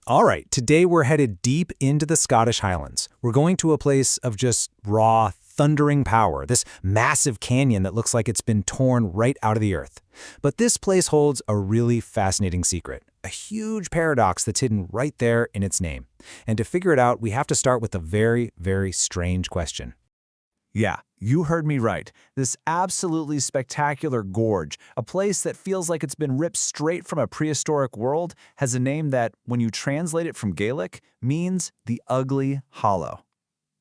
All right, today we're headed deep into the Scottish Highlands. We're going to a place of just raw, thundering power, this massive canyon that looks like it's been torn right out of the earth. But this place holds a really fascinating secret, a huge paradox that's hidden right there in its name. And to figure it out, we have to start with a very, very strange question. Yeah, you heard me right. This absolutely spectacular gorge, a place that feels like it's been ripped straight from a prehistoric world, has a name that, when you translate it from Gaelic, means the ugly hollow.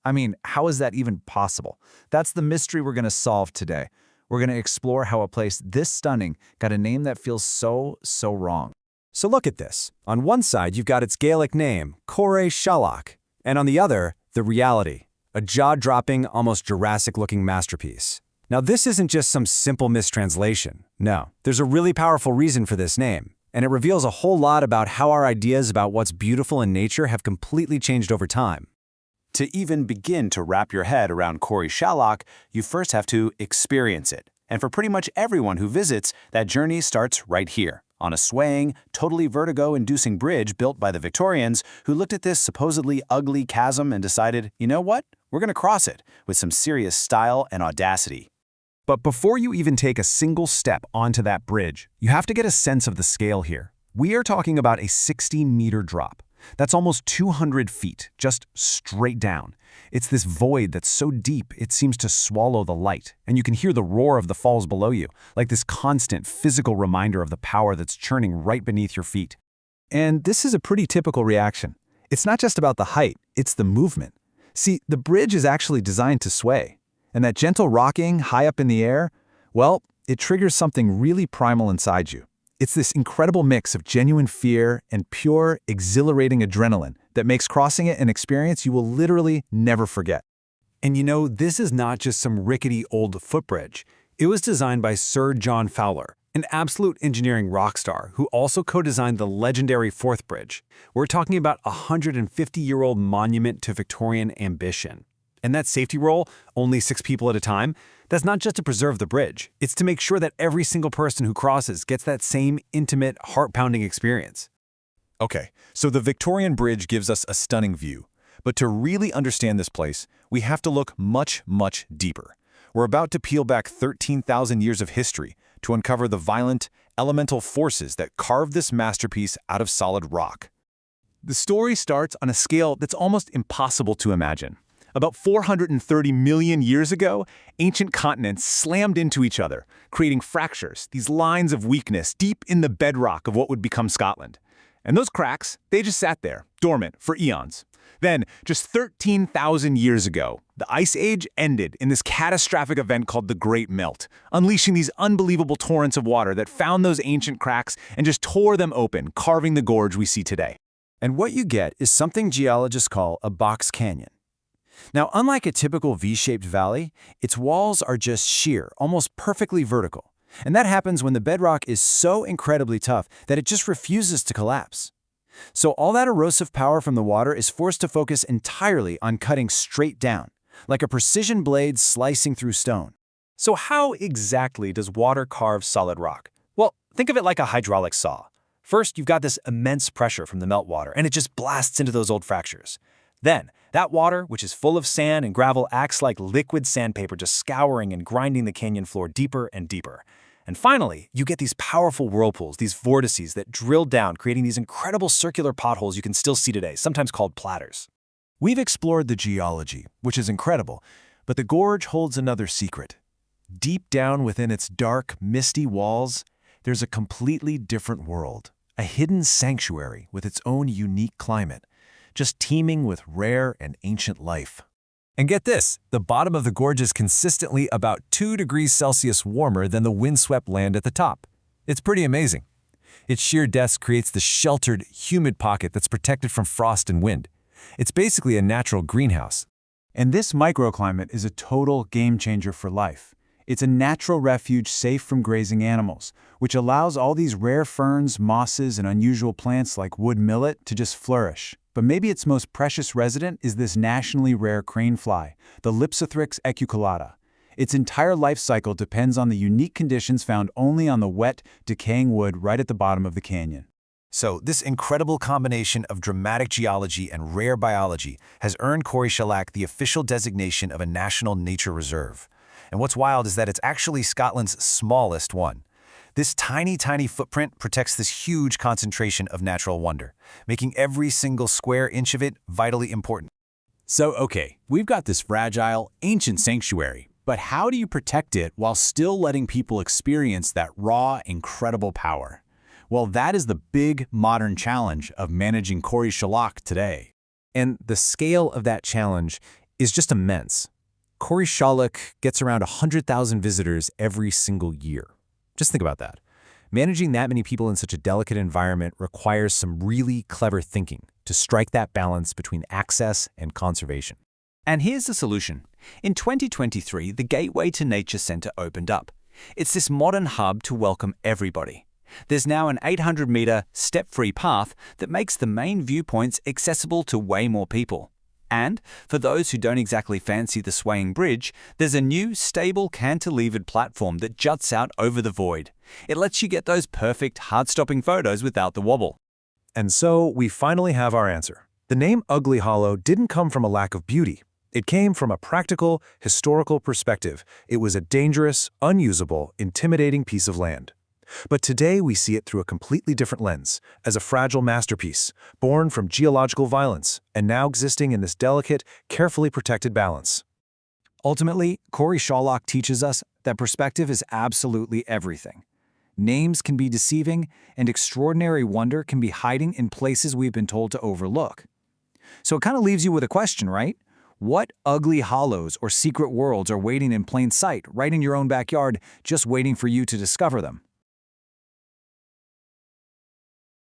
I mean, how is that even possible? That's the mystery we're going to solve today. We're going to explore how a place this stunning got a name that feels so wrong. So look at this. On one side, you've got its Gaelic name, Corrieshalloch, and on the other, the reality. A jaw-dropping, almost Jurassic-looking masterpiece. Now, this isn't just some simple mistranslation. No, there's a really powerful reason for this name, and it reveals a whole lot about how our ideas about what's beautiful in nature have completely changed over time. To even begin to wrap your head around Corrieshalloch, you first have to experience it. And for pretty much everyone who visits, that journey starts right here, on a swaying, totally vertigo-inducing bridge built by the Victorians who looked at this supposedly ugly chasm and decided, you know what? We're going to cross it with some serious style and audacity. But before you even take a single step onto that bridge, you have to get a sense of the scale here. We are talking about a 60-meter drop. That's almost 200 feet, just straight down. It's this void that's so deep it seems to swallow the light, and you can hear the roar of the falls below you, like this constant physical reminder of the power that's churning right beneath your feet. And this is a pretty typical reaction. It's not just about the height, it's the movement. See, the bridge is actually designed to sway, and that gentle rocking high up in the air, well, it triggers something really primal inside you. It's this incredible mix of genuine fear and pure, exhilarating adrenaline that makes crossing it an experience you will literally never forget. And you know, this is not just some rickety old footbridge. It was designed by Sir John Fowler, an absolute engineering rock star who also co-designed the legendary Forth Bridge. We're talking about a 150-year-old monument to Victorian ambition. And that safety role, only 6 people at a time, that's not just to preserve the bridge. It's to make sure that every single person who crosses gets that same intimate, heart-pounding experience. Okay, so the Victorian Bridge gives us a stunning view. But to really understand this place, we have to look much deeper. We're about to peel back 13,000 years of history to uncover the violent, elemental forces that carved this masterpiece out of solid rock. The story starts on a scale that's almost impossible to imagine. About 430 million years ago, ancient continents slammed into each other, creating fractures, these lines of weakness deep in the bedrock of what would become Scotland. And those cracks, they just sat there, dormant for eons. Then, just 13,000 years ago, the Ice Age ended in this catastrophic event called the Great Melt, unleashing these unbelievable torrents of water that found those ancient cracks and just tore them open, carving the gorge we see today. And what you get is something geologists call a box canyon. Now, unlike a typical V-shaped valley, its walls are just sheer, almost perfectly vertical. And that happens when the bedrock is so incredibly tough that it just refuses to collapse. So all that erosive power from the water is forced to focus entirely on cutting straight down, like a precision blade slicing through stone. So how exactly does water carve solid rock? Well, think of it like a hydraulic saw. First, you've got this immense pressure from the meltwater, and it just blasts into those old fractures. Then, that water, which is full of sand and gravel, acts like liquid sandpaper, just scouring and grinding the canyon floor deeper and deeper. And finally, you get these powerful whirlpools, these vortices that drill down, creating these incredible circular potholes you can still see today, sometimes called platters. We've explored the geology, which is incredible, but the gorge holds another secret. Deep down within its dark, misty walls, there's a completely different world, a hidden sanctuary with its own unique climate, just teeming with rare and ancient life. And get this, the bottom of the gorge is consistently about 2 degrees Celsius warmer than the windswept land at the top. It's pretty amazing. Its sheer depth creates the sheltered, humid pocket that's protected from frost and wind. It's basically a natural greenhouse. And this microclimate is a total game changer for life. It's a natural refuge safe from grazing animals, which allows all these rare ferns, mosses, and unusual plants like wood millet to just flourish. But maybe its most precious resident is this nationally rare crane fly, the Lipsothrix ecuculata. Its entire life cycle depends on the unique conditions found only on the wet, decaying wood right at the bottom of the canyon. So this incredible combination of dramatic geology and rare biology has earned Corrieshalloch the official designation of a National Nature Reserve. And what's wild is that it's actually Scotland's smallest one. This tiny footprint protects this huge concentration of natural wonder, making every single square inch of it vitally important. So, okay, we've got this fragile, ancient sanctuary, but how do you protect it while still letting people experience that raw, incredible power? Well, that is the big, modern challenge of managing Corrieshalloch today. And the scale of that challenge is just immense. Corrieshalloch gets around 100,000 visitors every single year. Just think about that. Managing that many people in such a delicate environment requires some really clever thinking to strike that balance between access and conservation. And here's the solution. In 2023, the Gateway to Nature Centre opened up. It's this modern hub to welcome everybody. There's now an 800-metre, step-free path that makes the main viewpoints accessible to way more people. And for those who don't exactly fancy the swaying bridge, there's a new, stable, cantilevered platform that juts out over the void. It lets you get those perfect, heart-stopping photos without the wobble. And so we finally have our answer. The name Ugly Hollow didn't come from a lack of beauty. It came from a practical, historical perspective. It was a dangerous, unusable, intimidating piece of land. But today we see it through a completely different lens, as a fragile masterpiece, born from geological violence, and now existing in this delicate, carefully protected balance. Ultimately, Corrieshalloch teaches us that perspective is absolutely everything. Names can be deceiving, and extraordinary wonder can be hiding in places we've been told to overlook. So it kind of leaves you with a question, right? What ugly hollows or secret worlds are waiting in plain sight, right in your own backyard, just waiting for you to discover them?